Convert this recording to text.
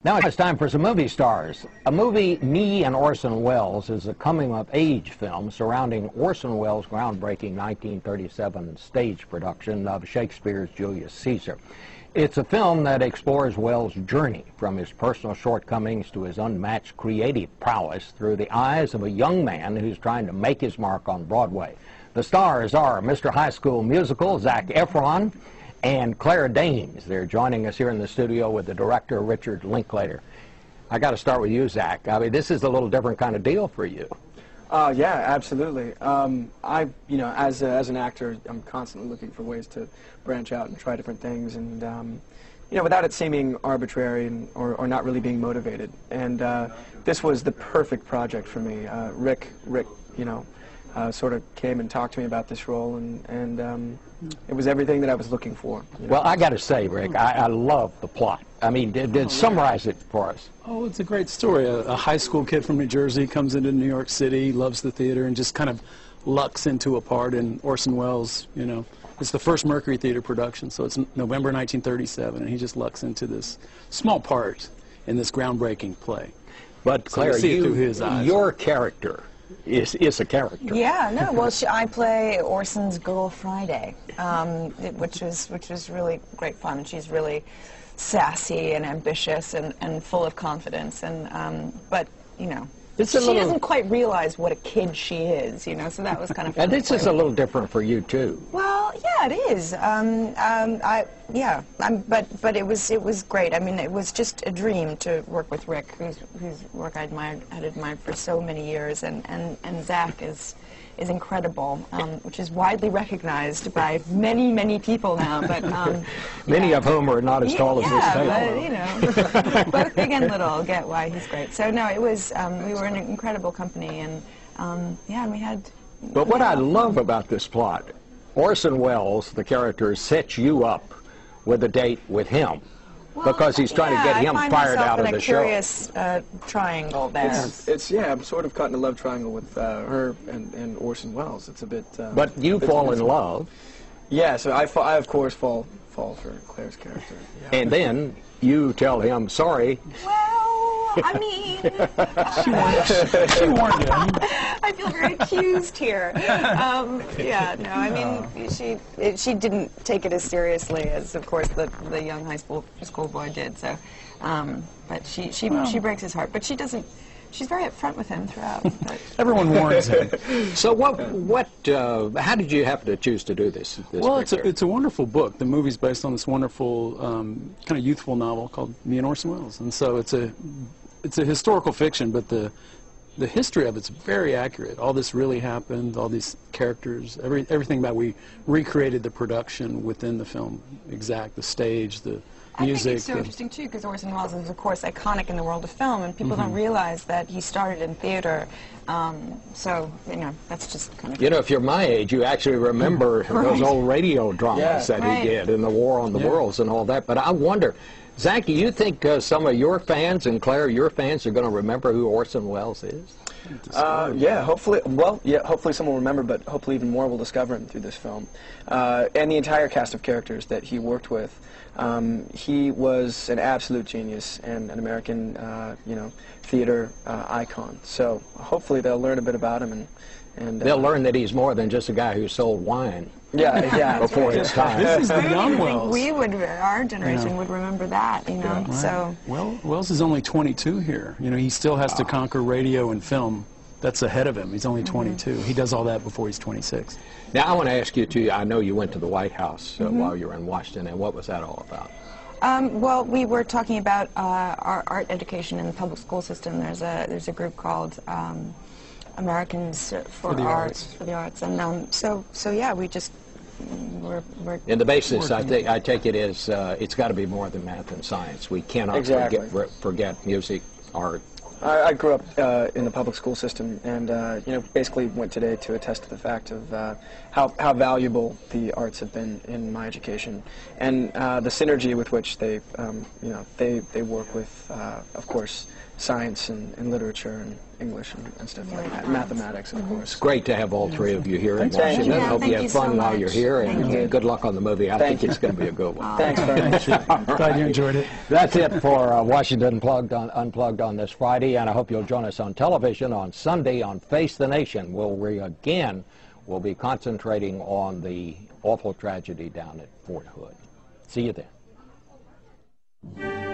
Now it's time for some movie stars. A movie, Me and Orson Welles, is a coming-of-age film surrounding Orson Welles' groundbreaking 1937 stage production of Shakespeare's Julius Caesar. It's a film that explores Welles' journey from his personal shortcomings to his unmatched creative prowess through the eyes of a young man who's trying to make his mark on Broadway. The stars are Mr. High School Musical, Zac Efron, and Claire Danes. They're joining us here in the studio with the director, Richard Linklater. I got to start with you, Zac. I mean, this is a little different kind of deal for you. Yeah, absolutely. As an actor, I'm constantly looking for ways to branch out and try different things, and without it seeming arbitrary or not really being motivated. And this was the perfect project for me. Rick, sort of came and talked to me about this role, and it was everything that I was looking for. Well, I got to say, Rick, I love the plot. I mean, summarize it for us. Oh, it's a great story. A high school kid from New Jersey comes into New York City, loves the theater, and just kind of lucks into a part in Orson Welles. It's the first Mercury Theater production, so it's November 1937, and he just lucks into this small part in this groundbreaking play. But Claire, see it through his eyes. Your character is a character. Yeah, no. Well, I play Orson's girl Friday, which was really great fun. And she's really sassy and ambitious and full of confidence. And but she doesn't quite realize what a kid she is. So that was kind of fun. And this is a little different for you too. Well, yeah, it is. But it was great. I mean, it was just a dream to work with Rick, whose work I'd admired for so many years, and Zac is incredible, which is widely recognized by many people now. But many of whom are not as tall as this table. But both big and little get why he's great. So no, it was we were an incredible company, and and we had. But what I love about this plot, Orson Welles, the character, sets you up with a date with him. Because he's trying to get him fired out of the show. I find myself in a curious triangle there. I'm sort of caught in a love triangle with her and Orson Welles. It's a bit. But you fall in love. Yeah, so I of course fall for Claire's character. Yeah. And then you tell him, sorry. Well, I mean, She warned you. I feel very accused here. I mean, she didn't take it as seriously as, of course, the young high school boy did. So, but she breaks his heart. But she doesn't. She's very upfront with him throughout. Everyone warns him. So how did you happen to choose to do this well, it's a wonderful book. The movie's based on this wonderful kind of youthful novel called Me and Orson Welles, and so it's a historical fiction, but the history of it's very accurate. All this really happened. All these characters, everything about we recreated the production within the film, the stage, the music. I think it's so interesting too, because Orson Welles is, of course, iconic in the world of film, and people don't realize that he started in theater. So that's just kind of. If you're my age, you actually remember those old radio dramas that he did, and the War on the Worlds and all that. But I wonder, Zac, do you think some of your fans, and Claire, your fans, are going to remember who Orson Welles is? Yeah, hopefully. Well, yeah, hopefully someone will remember, but hopefully even more will discover him through this film. And the entire cast of characters that he worked with. He was an absolute genius and an American, theater icon. So hopefully they'll learn a bit about him, and they'll learn that he's more than just a guy who sold wine. Yeah, before his time. This is the young Welles. Our generation would remember that, Right. So. Well, Welles is only 22 here. He still has to conquer radio and film. That's ahead of him. He's only 22. He does all that before he's 26. Now, I want to ask you, too, I know you went to the White House while you were in Washington, and what was that all about? Well, we were talking about our art education in the public school system. There's a group called Americans for the Arts, and so yeah, we just we're and the basis, I take it is it's got to be more than math and science. We cannot forget music, art. I grew up in the public school system, and basically went today to attest to the fact of how valuable the arts have been in my education, and the synergy with which they work with, of course, science and literature and English and stuff like that. Mathematics, of course. Great to have all three of you here in Thank you. Washington. Yeah, Hope thank you have you so fun while much. you're here, Thank and you. good luck on the movie. I think it's going to be a good one. Thanks very much. Glad you enjoyed it. That's it for Washington Unplugged on this Friday, and I hope you'll join us on television on Sunday on Face the Nation, where we again will be concentrating on the awful tragedy down at Fort Hood. See you then.